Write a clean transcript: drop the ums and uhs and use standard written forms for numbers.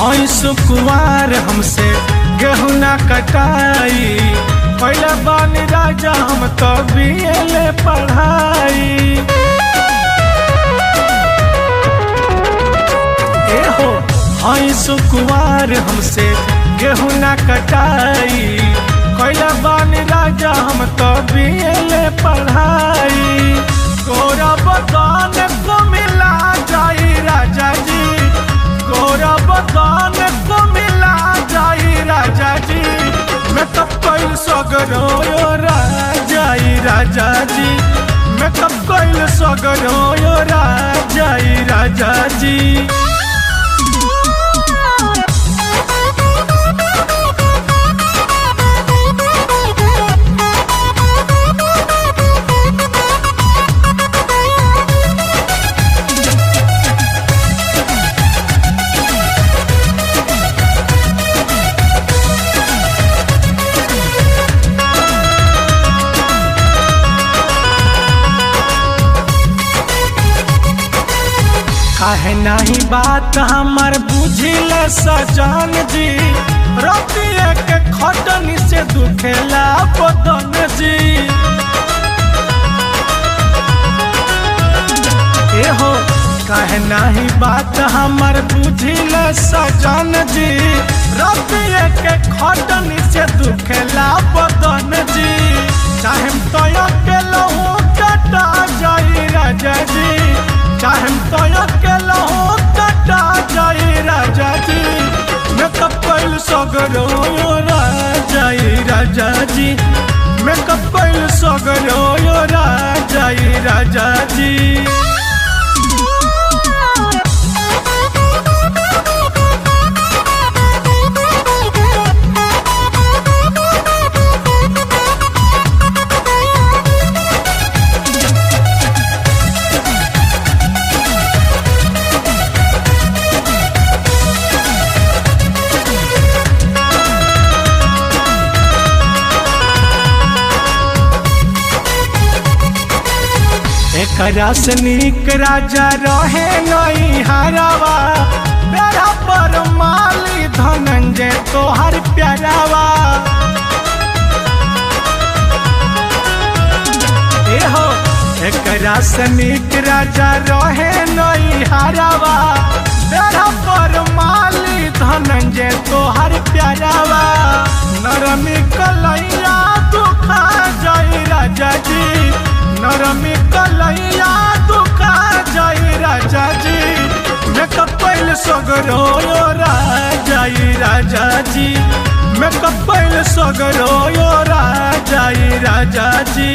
हई सुकुवार हमसे गेहूं ना कटाई, पहले बानी राजा हम तो बीएले पढ़ाई। ए हो हई सुकुवार हमसे गेहूं ना कटाई, पहले बानी राजा हम तो बीएले पढ़ाई। गोरा बगान को मिला जाई राजा जी, गोरा बगान को मिला जाई राजा जी, मैं कब कोई सगरो राजाई राजा जी, मैं कब कोई सगरो राजाई राजा जी। काहे नहीं बात हमार बुझिल सजन जी, रतिया के खटनी से दुखेला बदन जी। ए हो काहे नहीं बात हमार बुझिल सजन जी, रतिया के खटनी से दुखेला बदन जी। चाहे तो अकेला कटा जाई राजा जी, चाहे तो अकेला कटा जाई राजा जी, मैं कब कोई सगरो राजाई राजा जी, मैं कब कोई सगरो राजाई राजा जी। एकरा से नीक राजा रहे नहीं हरावा, मेरा पर माली धनंजय तोहर प्यारावा। ए हो एकरा से नीक राजा रहे नहीं हरावा, मेरा पर माली धनंजय तोहर प्यारावा। नरमी कलैया दुखा जाई राजा जी, नरमी कलैया दुखा जाई राजा जी, मैं कब पहले सगरो राजाई राजा जी, मैं कब पहले सगरो राजाई राजा जी।